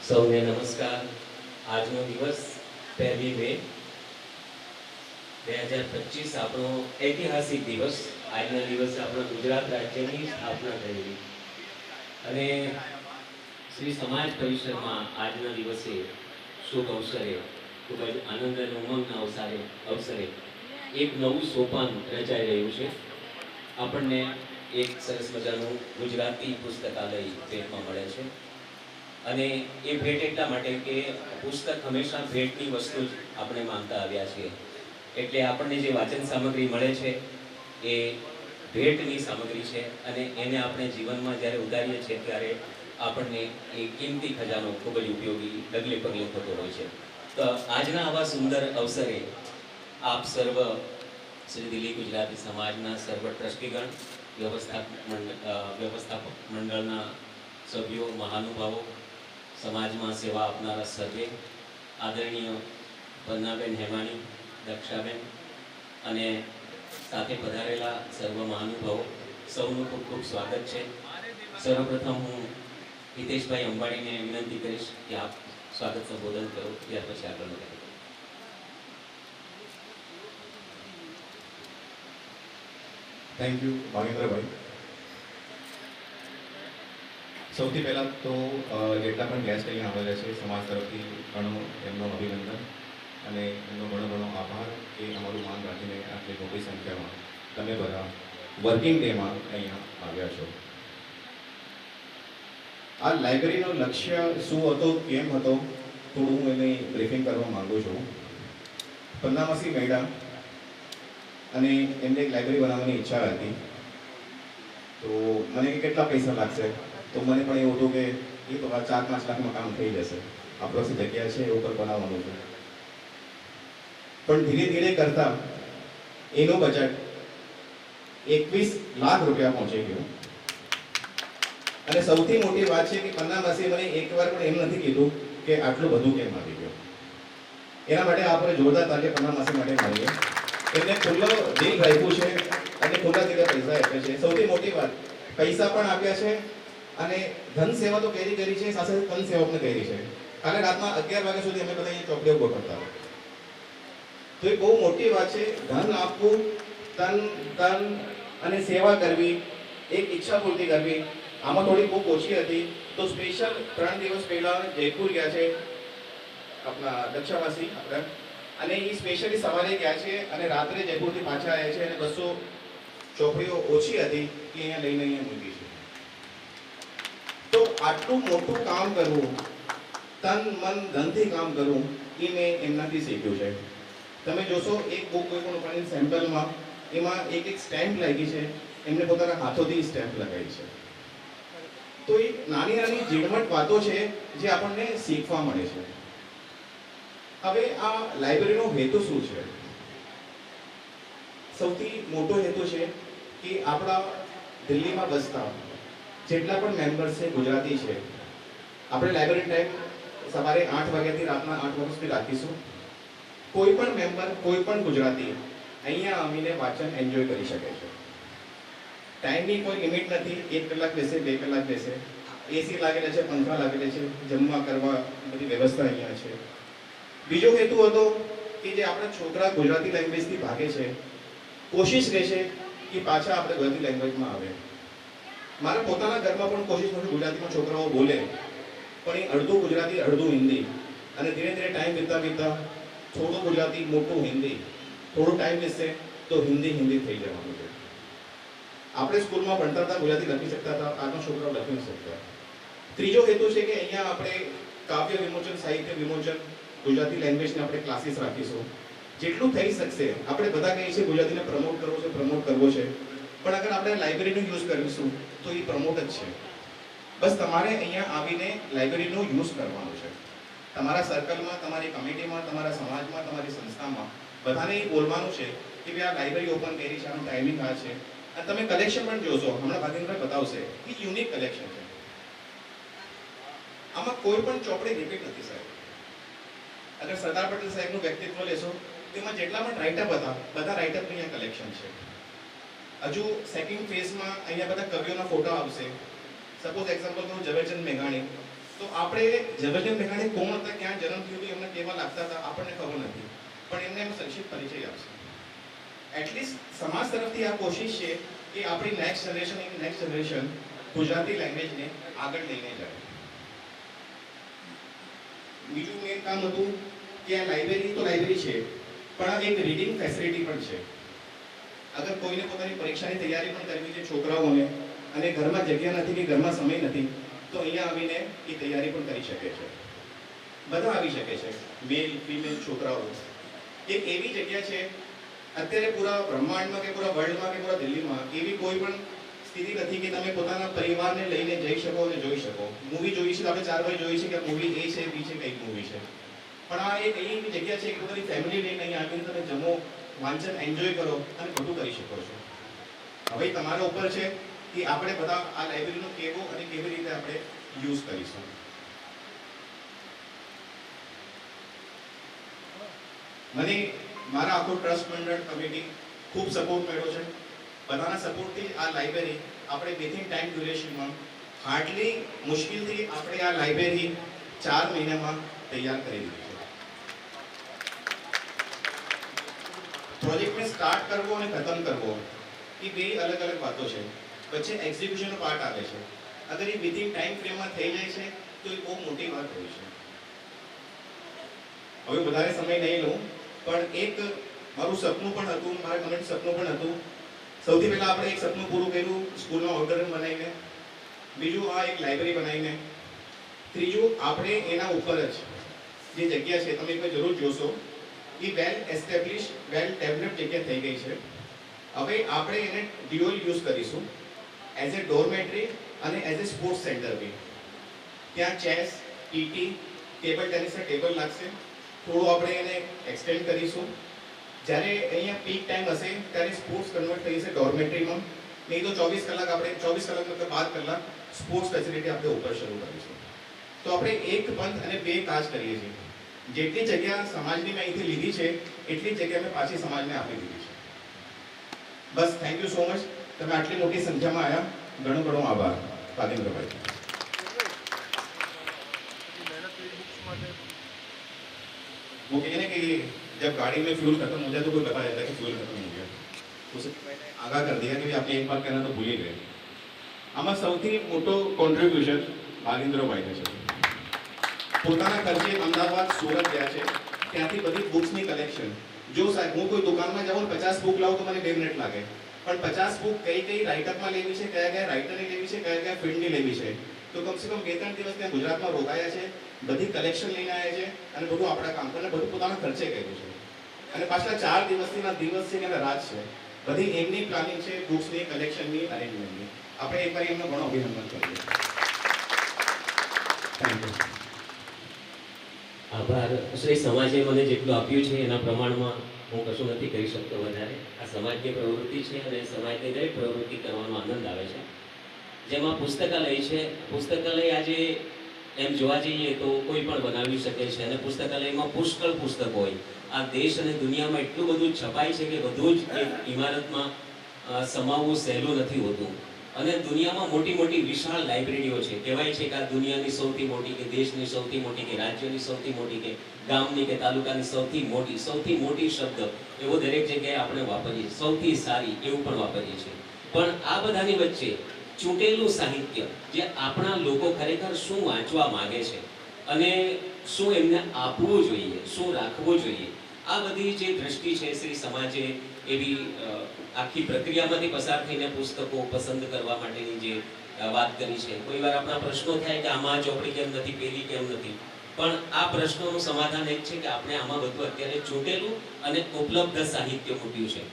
સૌને નમસ્કાર. આજનો દિવસ 1 મે 2025 આપણો ઐતિહાસિક દિવસ. આજના દિવસે આપણા ગુજરાત રાજ્યની સ્થાપના થયેલી અને શ્રી સમાજ પરિસરમાં આજના દિવસે શુભ અવસરે ખૂબ જ આનંદ અને ઉમંગના અવસરે એક નવું સોપાન રચાઈ રહ્યું છે. આપણને એક સરસ મજાનું ગુજરાતી પુસ્તકાલય ભેટમાં મળે છે અને એ ભેટ એટલા માટે કે પુસ્તક હંમેશા ભેટની વસ્તુ જ આપણે માનતા આવ્યા છીએ. એટલે આપણને જે વાંચન સામગ્રી મળે છે એ ભેટની સામગ્રી છે અને એને આપણે જીવનમાં જ્યારે ઉતારીએ છીએ ત્યારે આપણને એ કિંમતી ખજાનો ખૂબ જ ઉપયોગી ડગલે પગલે થતો હોય છે. તો આજના આવા સુંદર અવસરે આપ સર્વ શ્રી દિલ્હી ગુજરાતી સમાજના સર્વ ટ્રસ્ટીગણ, વ્યવસ્થાપક મંડળના સભ્યો, મહાનુભાવો, સમાજમાં સેવા આપનારા સર્વે, આદરણીય પન્નાબેન હેમાણી, દક્ષાબેન અને સાથે પધારેલા સર્વ મહાનુભાવો, સૌનું ખૂબ ખૂબ સ્વાગત છે. સર્વપ્રથમ હું હિતેશભાઈ અંબાણીને વિનંતી કરીશ કે આપ સ્વાગત સંબોધન કરો, ત્યાર પછી આગળ વધારીએ. થેન્ક યુ ભાવેન્દ્રભાઈ. સૌથી પહેલાં તો જેટલા પણ ગેસ્ટ અહીંયા આવેલા છે સમાજ તરફથી ઘણો એમનો અભિનંદન અને એમનો ઘણો આભાર કે અમારું માન રાખીને આટલી મોટી સંખ્યામાં તમે બધા વર્કિંગ ડેમાં અહીંયા આવ્યા છો. આ લાઇબ્રેરીનો લક્ષ્ય શું હતો, કેમ હતો, થોડું હું એને બ્રીફિંગ કરવા માંગુ છું. પન્નામસી મેડા અને એમને એક લાઇબ્રેરી બનાવવાની ઈચ્છા હતી. તો મને કેટલા પૈસા લાગશે, તો મને પણ એવું હતું કે એ તો 4-5 લાખમાં કામ થઈ જશે, આપણી પાસે જગ્યા છે, એ ઉપર બનાવવાનું છે. પણ ધીરે ધીરે કરતા એનું બજેટ 21 લાખ રૂપિયા પહોંચી ગયું. અને સૌથી મોટી વાત છે કે પન્નામસીએ મને એકવાર પણ એમ નથી કીધું કે આટલું બધું કેમ આવી ગયું. એના માટે આપણે જોરદાર તાલી પન્નામસી માટે મારીએ. એમને ખુલ્લો દિલ રાખ્યું છે અને ખુલ્લા દિલે પૈસા આપ્યા છે. સૌથી મોટી વાત, પૈસા પણ આપ્યા છે અને ધન સેવા તો કરી છે, સાથે તન સેવા પણ કરી છે. કાલે રાતના 11 વાગ્યા સુધી અમે બધા અહીંયા ચોકડીઓ ગોઠવતા. તો એ બહુ મોટી વાત છે. ધન આપવું, તન અને સેવા કરવી, એક ઈચ્છા પૂર્તિ કરવી, આમાં થોડી બહુ ઓછી હતી. તો સ્પેશિયલ 3 દિવસ પહેલા જયપુર ગયા છે આપણા દક્ષાવાસી આપણે, અને એ સ્પેશિયલી સવારે ગયા છે અને રાત્રે જયપુરથી પાછા આવ્યા છે અને 200 ચોપડીઓ ઓછી હતી કે અહીંયા લઈને અહીંયા મૂકી છે. તો આટલું મોટું કામ કરવું, તન મન ધનથી કામ કરવું, એ મેં એમનાથી શીખ્યું છે. તમે જોશો એક બુક કોઈ પણ સેમ્પલમાં એમાં એક સ્ટેમ્પ લાગી છે, એમને પોતાના હાથોથી સ્ટેમ્પ લગાવી છે. તો એ નાની નાની ઝીણવટ વાતો છે જે આપણને શીખવા મળે છે. હવે આ લાઇબ્રેરીનો હેતુ શું છે? સૌથી મોટો હેતુ છે કે આપણા દિલ્હીમાં વસતા જેટલા પણ મેમ્બર્સ છે ગુજરાતી છે, આપણે લાઇબ્રેરી ટાઈમ સવારે 8 વાગ્યાથી રાતના 8 વાગ્યા સુધી રાખીશું. કોઈ પણ મેમ્બર, કોઈ પણ ગુજરાતી અહીંયા આવીને વાંચન એન્જોય કરી શકે છે. ટાઈમની કોઈ લિમિટ નથી. 1 કલાક બેસે, 2 કલાક બેસે, એસી લાગેલા છે, પંખા લાગેલા છે, જમવા કરવા બધી વ્યવસ્થા અહીંયા છે. બીજો હેતુ હતો કે જે આપણા છોકરા ગુજરાતી લેંગ્વેજથી ભાગે છે, કોશિશ રહેશે કે પાછા આપણે ગુજરાતી લેંગ્વેજમાં આવે. મારા પોતાના ઘરમાં પણ કોશિશ નથી ગુજરાતીમાં છોકરાઓ બોલે, પણ એ અડધું ગુજરાતી અડધું હિન્દી. અને ધીરે ધીરે ટાઈમ વીતતા થોડું ગુજરાતી, મોટું હિન્દી, થોડું ટાઈમ લેશે તો હિન્દી થઈ જવાનું છે. આપણે સ્કૂલમાં ભણતા હતા, ગુજરાતી લખી શકતા હતા, આજના છોકરાઓ લખી નથી શકતા. ત્રીજો હેતુ છે કે અહીંયા આપણે કાવ્ય વિમોચન, સાહિત્ય વિમોચન, ગુજરાતી લેંગ્વેજને આપણે ક્લાસીસ રાખીશું. જેટલું થઈ શકશે. આપણે બધા કહીએ છીએ ગુજરાતીને પ્રમોટ કરવો છે, પણ અગર આપણે લાઇબ્રેરીનો યુઝ કરીશું તો એ પ્રમોટ જ છે. બસ તમારે અહીંયા આવીને લાઇબ્રેરીનો યુઝ કરવાનો છે. તમારા સર્કલમાં, તમારી કમિટીમાં, તમારા સમાજમાં, તમારી સંસ્થામાં બધાને એ બોલવાનું છે કે ભાઈ આ લાઇબ્રેરી ઓપન કરી છે, આનું ટાઈમિંગ આ છે. અને તમે કલેક્શન પણ જોશો, હમણાં ભાગેન્દ્રભાઈ બતાવશે કે યુનિક કલેક્શન છે. આમાં કોઈ પણ ચોપડી રિપીટ નથી સાહેબ. અગર સરદાર પટેલ સાહેબનું વ્યક્તિત્વ લેશો, તેમાં જેટલા પણ રાઇટઅપ હતા, બધા રાઇટઅપનું અહીંયા કલેક્શન છે. હજુ સેકન્ડ ફેઝમાં અહીંયા બધા કવિઓના ફોટા આવશે. સપોઝ એક્ઝામ્પલ કરું, ઝવેરચંદ મેઘાણી, તો આપણે જવાહરલાલ નહેરુ કોણ હતા, ક્યાં જન્મ થયો હતો, એમને કેવા લાગતા હતા આપણને ખબર નથી, પણ એમને એમ સંક્ષિપ્ત પરિચય આપશે. એટલીસ્ટ સમાજ તરફથી આ કોશિશ છે કે આપણી નેક્સ્ટ જનરેશન ગુજરાતી લેંગ્વેજને આગળ લઈને જાય. બીજું મેન કામ હતું કે આ લાઇબ્રેરી તો લાઇબ્રેરી છે, પણ આ એક રીડિંગ ફેસિલિટી પણ છે. અગર કોઈને પોતાની પરીક્ષાની તૈયારી પણ કરવી છે છોકરાઓને, અને ઘરમાં જગ્યા નથી કે ઘરમાં સમય નથી, તો અહીંયા આવીને એ તૈયારી પણ કરી શકે છે. બધા આવી શકે છે, મેલ ફિમેલ છોકરાઓ. એક એવી જગ્યા છે અત્યારે પૂરા બ્રહ્માંડમાં કે પૂરા વર્લ્ડમાં કે પૂરા દિલ્હીમાં એવી કોઈ પણ સ્થિતિ નથી કે તમે પોતાના પરિવારને લઈને જઈ શકો અને જોઈ શકો. મૂવી જોઈ છે, આપણે 4 વાર જોઈ છે કે મૂવી એ છે બી છે કઈ મૂવી છે, પણ આ એક એવી જગ્યા છે કે પોતાની ફેમિલી લઈને અહીં આવીને તમે જમો, વાંચન એન્જોય કરો અને બધું કરી શકો છો. હવે તમારા ઉપર છે કે આપણે બધા આ લાઇબ્રેરીનો કેવો અને કેવી રીતે આપણે યુઝ કરીશું. મને મારા આખો ટ્રસ્ટ મંડળ કમિટી ખૂબ સપોર્ટ મળ્યો છે. બધાના સપોર્ટથી આ લાઇબ્રેરી આપણે વિથિન ટાઈમ ડ્યુરેશનમાં હાર્ડલી મુશ્કેલથી આપણે આ લાઇબ્રેરી 4 મહિનામાં તૈયાર કરી દીધી છે. પ્રોજેક્ટને સ્ટાર્ટ કરવો અને ખતમ કરવો એ બે અલગ અલગ વાતો છે. વચ્ચે એક્ઝિક્યુશનનો પાર્ટ આવે છે. અગર એ વિથિન ટાઈમ ફ્રેમમાં થઈ જાય છે તો એ બહુ મોટી વાત હોય છે. હવે વધારે સમય નહીં લઉં, પણ એક મારું સપનું પણ હતું, મારા કમેન્ટ સપનું પણ હતું. સૌથી પહેલા આપણે એક સપનું પૂરું કર્યું સ્કૂલમાં ઓડિટોરિયમ બનાવીને, બીજું આ એક લાઇબ્રેરી બનાવીને, ત્રીજું આપણે એના ઉપર જ જે જગ્યા છે તમે એકવાર જરૂર જોશો, એ વેલ એસ્ટેબ્લિશ વેલ ડેવલપ જગ્યા થઈ ગઈ છે. હવે આપણે એને ડ્યુઅલ યુઝ કરીશું એઝ એ ડોરમેટરી અને એઝ એ સ્પોર્ટ્સ સેન્ટર બી. ત્યાં ચેસ, ટીટી, ટેબલ ટેનિસના ટેબલ લાગશે. થોડું આપણે એને એક્સટેન્ડ કરીશું. જ્યારે અહીંયા પીક ટાઈમ હશે ત્યારે સ્પોર્ટ્સ કન્વર્ટ થઈ જશે ડોર્મેટરીમાં. નહીં તો 24 કલાક આપણે 24 કલાક મતલબ 12 કલાક સ્પોર્ટ્સ ફેસિલિટી આપણે ઉપર શરૂ કરીશું. તો આપણે એક પંથ અને બે કાજ કરીએ છીએ. જેટલી જગ્યા સમાજની મેં અહીંથી લીધી છે એટલી જગ્યા મેં પાછી સમાજને આપી દીધી છે. બસ, થેન્ક યુ સો મચ. તમે આટલી મોટી સંખ્યામાં આવ્યા, ઘણો ઘણો આભાર. પાદેન્દ્રભાઈ, वो कहने कि जब गाड़ी में फ्यूल खत्म हो जाए तो कोई बता देता है कि फ्यूल खत्म हो गया. उसे मैंने आगाह कर दिया कि आपने एक बार कहना तो भूल ही गए. આમાં સૌથી મોટો કોન્ટ્રીબ્યુશન ભાગેન્દ્રભાઈને છે. પોતાના ખર્ચે અમદાવાદ, સુરત ગયા છે, ત્યાંથી બધી બુક્સની કલેક્શન. જો સાહેબ હું કોઈ દુકાનમાં જાઉં 50 બુક લાવું તો મને 2 મિનિટ લાગે, પણ 50 બુક કઈ રાઇટઅપમાં લેવી છે, કયા રાઇટરની લેવી છે, કયા ફિલ્ડની લેવી છે, તો કમસે કમ 2-3 દિવસ ત્યાં ગુજરાતમાં રોકાયા છે, બધી કલેક્શન લઈને આવ્યા છે અને બધું આપણા કામ પર બધું પોતાના ખર્ચે કર્યું છે. અને પાછલા 4 દિવસથી દિવસ છે અને રાત છે, બધી એમની પ્લાનિંગ છે, બુક્સની કલેક્શનની, અરેન્જમેન્ટની. આપણે એકવાર એમનો ઘણો અભિનંદન કરીએ. Thank you. આભાર. શ્રી સમાજે મને જેટલું આપ્યું છે એના પ્રમાણમાં હું કશું નથી કરી શકતો વધારે. આ સમાજની પ્રવૃત્તિ છે અને સમાજની દરેક પ્રવૃત્તિ કરવાનો આનંદ આવે છે. જેમાં પુસ્તકાલય છે. પુસ્તકાલય આજે એમ જોવા જઈએ તો કોઈ પણ બનાવી શકે છે અને પુસ્તકાલયમાં પુષ્કળ પુસ્તકો હોય. આ દેશ અને દુનિયામાં એટલું બધું છપાય છે કે બધું જ એક ઇમારતમાં સમાવવું સહેલું નથી હોતું. અને દુનિયામાં મોટી મોટી વિશાળ લાઇબ્રેરીઓ છે. કહેવાય છે કે આ દુનિયાની સૌથી મોટી, કે દેશની સૌથી મોટી, કે રાજ્યની સૌથી મોટી, કે ગામની કે તાલુકાની સૌથી મોટી શબ્દ એવો દરેક જગ્યાએ આપણે વાપરીએ. સૌથી સારી એવું પણ વાપરીએ છીએ. પણ આ બધાની વચ્ચે ચૂંટેલું સાહિત્ય, જે આપણા લોકો ખરેખર શું વાંચવા માંગે છે અને શું એમને આપવું જોઈએ, શું રાખવું જોઈએ, આ બધી જે દ્રષ્ટિ છે શ્રી સમાજે એવી આખી પ્રક્રિયામાંથી પસાર થઈને પુસ્તકો પસંદ કરવા માટેની જે વાત કરી છે. કોઈ વાર આપણા પ્રશ્નો થાય કે આમાં ચોપડી કેમ નથી, પેલી કેમ નથી, પણ આ પ્રશ્નોનું સમાધાન એક છે કે આપણે આમાં બધું અત્યારે ચૂંટેલું અને ઉપલબ્ધ સાહિત્ય મૂક્યું છે.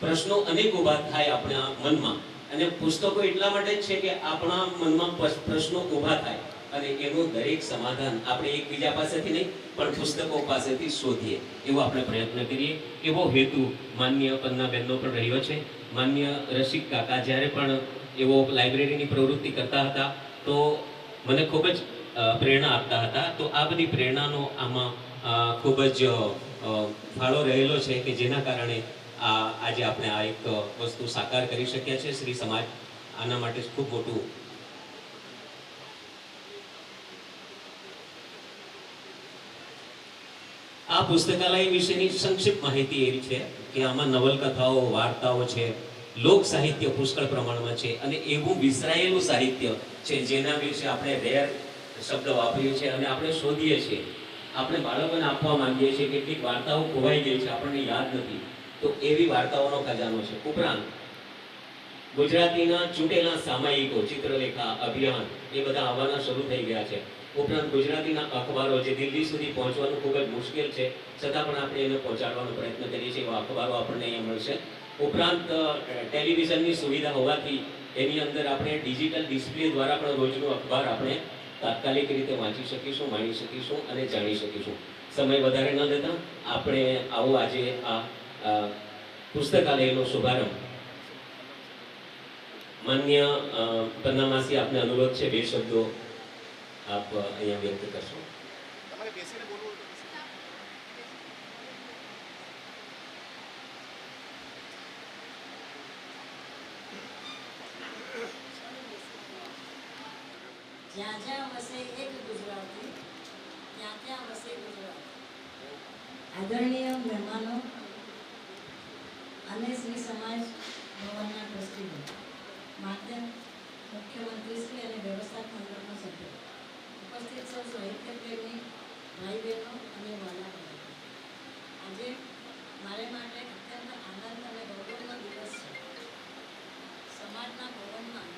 પ્રશ્નો અનેક ઊભા થાય આપણા મનમાં, અને પુસ્તકો એટલા માટે જ છે કે આપણા મનમાં પ્રશ્નો ઊભા થાય અને એનું દરેક સમાધાન આપણે એકબીજા પાસેથી નહીં પણ પુસ્તકો પાસેથી શોધીએ એવો આપણે પ્રયત્ન કરીએ. એવો હેતુ માન્ય પન્નાબેનનો પણ રહ્યો છે. માન્ય રસિક કાકા જ્યારે પણ એવો લાઇબ્રેરીની પ્રવૃત્તિ કરતા હતા તો મને ખૂબ જ પ્રેરણા આપતા હતા. તો આ બધી પ્રેરણાનો આમાં ખૂબ જ ફાળો રહેલો છે કે જેના કારણે આજે આપણે આ એક વસ્તુ સાકાર કરી શક્યા છે. શ્રી સમાજ આના માટે ખૂબ મોટું આ પુસ્તકાલય વિશેની સંક્ષિપ્ત માહિતી એવી છે કે આમાં નવલકથાઓ, વાર્તાઓ છે, લોક સાહિત્ય પુષ્કળ પ્રમાણમાં છે અને એવું વિસરાયેલું સાહિત્ય છે જેના વિશે આપણે રેર શબ્દ વાપરીએ છીએ અને આપણે શોધીએ છીએ. આપણે બાળકોને આપવા માંગીએ છીએ. કેટલીક વાર્તાઓ ખોવાઈ ગઈ છે, આપણને યાદ નથી, તો એવી વાર્તાઓનો ખજાનો છે. ઉપરાંત ગુજરાતીના ચૂંટેલા સામાયિકો, ચિત્રલેખા, અભિયાન એ બધા આવવાના શરૂ થઈ ગયા છે. ઉપરાંત ગુજરાતીના અખબારો જે દિલ્હી સુધી પહોંચવાનું ખૂબ જ મુશ્કેલ છે, છતાં પણ આપણે એને પહોંચાડવાનો પ્રયત્ન કરીએ છીએ. એવા અખબારો આપણને અહીંયા મળશે. ઉપરાંત ટેલિવિઝનની સુવિધા હોવાથી એની અંદર આપણે ડિજિટલ ડિસ્પ્લે દ્વારા પણ રોજનું અખબાર આપણે તાત્કાલિક રીતે વાંચી શકીશું, માણી શકીશું અને જાણી શકીશું. સમય વધારે ન લેતા આપણે આવો આજે આ પુસ્તકાલયનો શુભારંભ માન્ય પન્નામાસી, આપને અનુરોધ છે 2 શબ્દો આપ અહીંયા વ્યક્ત કરશો. તમારે બેસીને બોલવું હોય તો જ્યાં જ્યાં વસે એક ગુજરાતી, ત્યાં ત્યાં વસે ગુજરાત. આદરણીય મહેમાનો અને શ્રી સમાજ ભવનના ટ્રસ્ટીઓ, માધ્યમ મુખ્યમંત્રીશ્રી અને વ્યવસ્થાપક મંડળના સભ્યો, ઉપસ્થિત સૌ સાહિત્ય પ્રેમી ભાઈ બહેનો અને વાલા ભાઈઓ, આજે મારે માટે અત્યંત આનંદ અને ગૌરવનો દિવસ છે. સમાજના ભવનમાં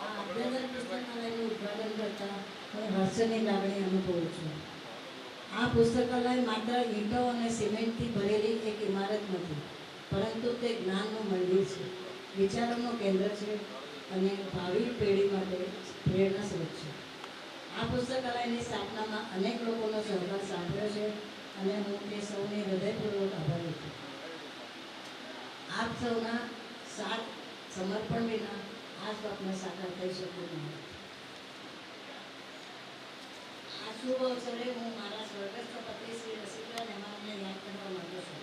આ અભ્યંતર પુસ્તકાલયનું ઉદ્ઘાટન કરતા હું હર્ષની લાગણી અનુભવું છું. આ પુસ્તકાલય માત્ર ઈંટો અને સિમેન્ટથી ભરેલી એક ઇમારત નથી, પરંતુ તે જ્ઞાનનું મંદિર છે, વિચારોનું કેન્દ્ર છે અને ભાવિ પેઢી માટે પ્રેરણા સ્ત્રોત છે. આ પુસ્તકાલયની સ્થાપનામાં અનેક લોકોનો સહકાર સાંભળ્યો છે અને હું તે સૌને હૃદયપૂર્વક આભારી છું. આપ સૌના સાથ સમર્પણ વિના આ સ્વપ્ન સાકાર થઈ શક્યું નહીં. આ શુભ અવસરે હું મારા સ્વર્ગસ્થ પતિ શ્રી રસિકલાલ હેમામને યાદ કરવા માંગુ છું.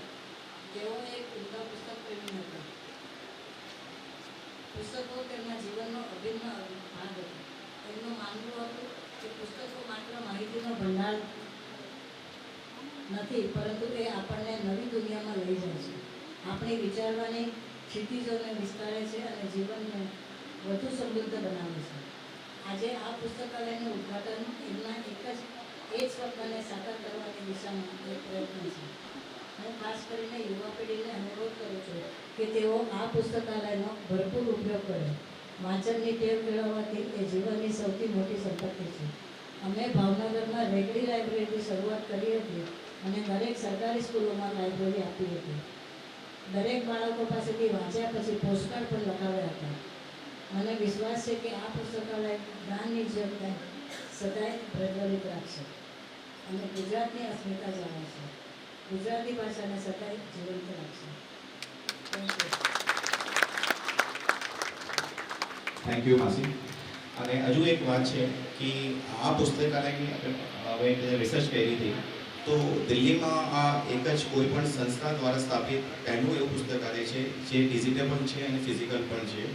તેઓ એક ઉમદા પુસ્તક પ્રેમી હતા. પુસ્તકો તેમના જીવનનો અભિન્ન ભાગ હતો. તેમનું માનવું હતું કે પુસ્તકો માત્ર માહિતીનો ભંડાર નથી, પરંતુ એ આપણને નવી દુનિયામાં લઈ જાય છે, આપણી વિચારવાની ક્ષિતિજોને વિસ્તારે છે અને જીવનને વધુ સમૃદ્ધ બનાવે છે. આજે આ પુસ્તકાલયનું ઉદ્ઘાટન એમના એ જ સ્વપ્નને સાકાર કરવાની દિશામાં એક પ્રયત્ન છે. હું ખાસ કરીને યુવા પેઢીને અનુરોધ કરું છું કે તેઓ આ પુસ્તકાલયનો ભરપૂર ઉપયોગ કરે. વાંચનની ટેવ કેળવવાથી એ જીવનની સૌથી મોટી સંપત્તિ છે. અમે ભાવનગરમાં રેગડી લાઇબ્રેરીથી શરૂઆત કરી હતી અને દરેક સરકારી સ્કૂલોમાં લાઇબ્રેરી આપી હતી. દરેક બાળકો પાસેથી વાંચ્યા પછી પોસ્ટકાર્ડ પણ લખાવ્યા હતા. મને વિશ્વાસ છે કે આ પુસ્તકાલય જ્ઞાનની જવાબદારી સદાય પ્રજ્વલિત રાખશે અને ગુજરાતની અસ્મિતા જાળવશે, ગુજરાતી ભાષાને સદાય જીવંત રાખશે. થેન્ક યુ માસી. અને હજુ એક વાત છે કે આ પુસ્તકાલયની હવે રિસર્ચ કરી હતી તો દિલ્હીમાં આ એક જ કોઈ પણ સંસ્થા દ્વારા સ્થાપિત પહેલું એવું પુસ્તકાલય છે જે ડિજિટલ પણ છે અને ફિઝિકલ પણ છે.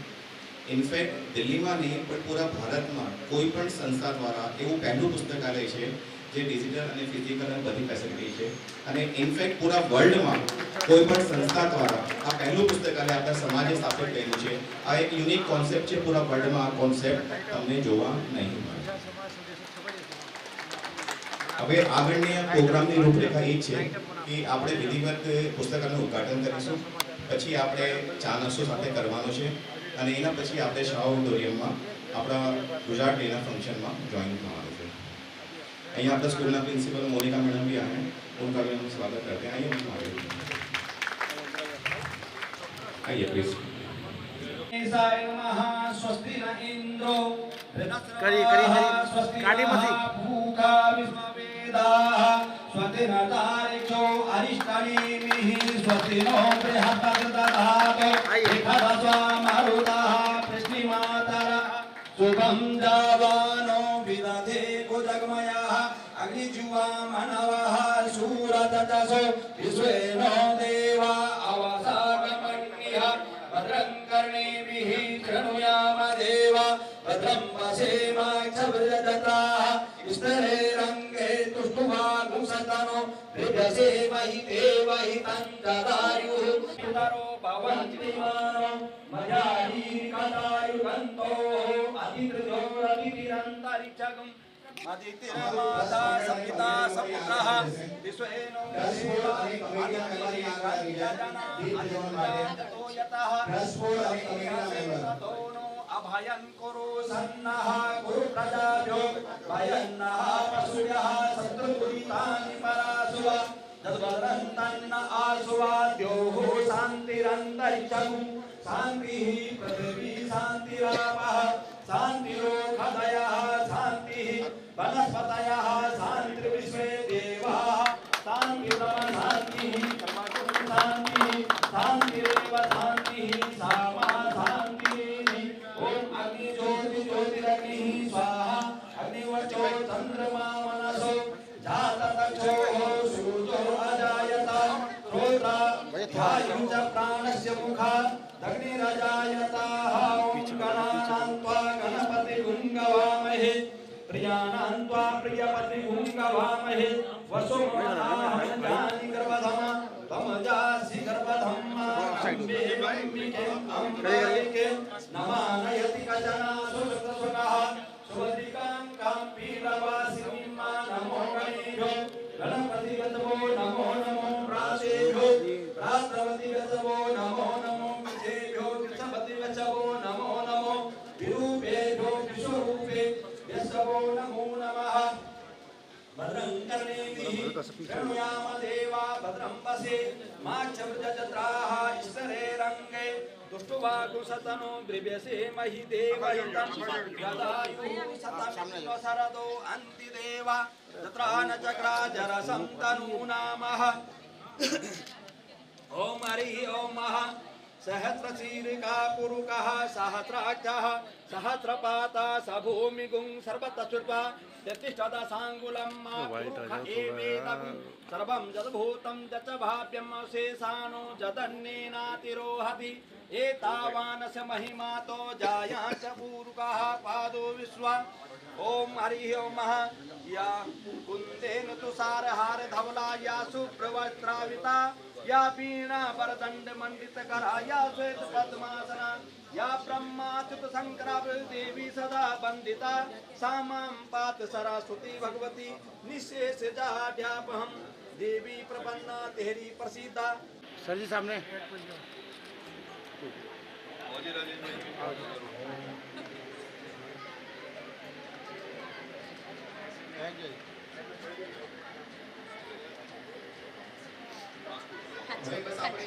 ઇનફેક્ટ દિલ્હીમાં નહીં પણ પૂરા ભારતમાં કોઈ પણ સંસ્થા દ્વારા એવું પહેલું પુસ્તકાલય છે જે ડિજિટલ અને ફિઝિકલ અને બધી ફેસિલિટી છે. અને ઇનફેક્ટ પૂરા વર્લ્ડમાં કોઈ પણ સંસ્થા દ્વારા આ પહેલું પુસ્તકાલય આપણા સમાજે સ્થાપિત કર્યું છે. આ એક યુનિક કોન્સેપ્ટ છે. પૂરા વર્લ્ડમાં આ કોન્સેપ્ટ તમને જોવા નહીં મળે. હવે આગળની પ્રોગ્રામની રૂપરેખા એ છે કે આપણે વિધિવત પુસ્તકાલયનું ઉદ્ઘાટન કરીશું, પછી આપણે ચા નાસ્તો સાથે કરવાનો છે અને એના પછી આપણે શાહ ઓડિટોરિયમમાં આપણા ગુજરાત ડેના ફંક્શનમાં જોઈન થવાનું છે. અહીંયા આપણા સ્કૂલના પ્રિન્સિપલ मोनिका मैडम भी आए हैं, उनका भी हम स्वागत करते हैं. आइए प्लीज. स्वस्ति न इंद्रो करी काली मती स्वस्ति न तारिक्षो अरिष्टनेमिः स्वस्ति नो बृहस्पतिर्दधातु एकादशो मरुतः पृथ्वीमातरः शुभं जावानो विदधे कुजगमयः अग्निजुवा मनवः सूरतजसो विश्वेनो देवा अवसागमन्यः भद्रं कर्णेभिः शृणुयाम देवा भद्रं पश्येमाक्षभिर्यजत्राः स्तरे रङ्गे तुष्टुवागुंसतनो विद्यसे महिते वहितं ददायुः पितरो भवन्ति मानो मयारी कदायुगन्तो अतिदृजोरतिरन्तरिक्षगम् अदितिर्माता सपिता सपुत्रः विश्वेनो अभयं कुरु सन्नः गुरु प्रजाभ्यो भयन्नः पशुभ्यः शत्रुपुरितानि परासुव तद्वदन्तन्न आसुवाद्योः शान्तिरन्तरिक्षं शान्तिः पृथिवी शान्तिरापः शान्तिरोषधयः शान्तिः वनस्पतयः शान्तिर्विश्वे देवाः शान्तिर्ब्रह्म शान्तिः शान्तिः शान्तिरेव शान्तिः सामा शान्तिः ॐ अग्निज्योति ज्योतिरग्निः स्वाहा अग्निवचो चन्द्रमा मनसो जाततक्षोः सूर्यो अजायत श्रोत्रा ध्यायुं च प्राणस्य मुखात् अग्निरजायताः ॐ गणानान्त्वा गणपतिगुङ्गवामहे प्रियाणान्त्वा प्रियपतिगुङ्गवामहे वसुमनाहञ्जानि गर्भधम तमजासि गर्भधम्मा अम्बे अम्बिके अम्बालिके नमानयति कजना सुकृतसुखः सुवदिकां काम्पीरवासिनीं मा नमो गणेभ्यो गणपतिगतवो नमो नमो प्रासेभ्यो प्रात्रवतिगतवो नमो नमो विजेभ्यो कृष्णपतिगतवो नमो नमो विरूपेभ्यो विश्वरूपे यशवो नमो नमः भद्रं कर्णेभिः शृणुयाम देवा भद्रं वसे माक्षवृजत्राः ईश्वरेरङ्गे दुष्टुवाकुशतनो ब्रिव्यसे महि देवहितं यदायुः शतं शरदो अन्ति देवा तत्र न चक्राजरसं तनूनामः ॐ हरिः ॐ सहस्रशीर्षः पुरुषः सहस्राक्षः सहस्रपाता सभूमिगुं सर्वतश्रुत्वा यतिष्ठदशाङ्गुलं एवेदं सर्वं जद्भूतं जच भाव्यम् अशेषानो जदन्येनातिरोहति एतावानस्य महिमातो जाया च पूरुकः पादो विश्वा ॐ हरिः ॐ या कुन्देन तुषारहार धवला या शुभ्रवस्त्राविता या वीणा वरदण्ड मण्डितकरा या श्वेत पद्मासना या ब्रह्माच्युत शंकरा देवी सदा वंदिता सा मां पात सरस्वती भगवती निशेष जाड्यापहं देवी प्रपन्ना तेरी प्रसीदा। सर जी सामने હવે બસ આપણે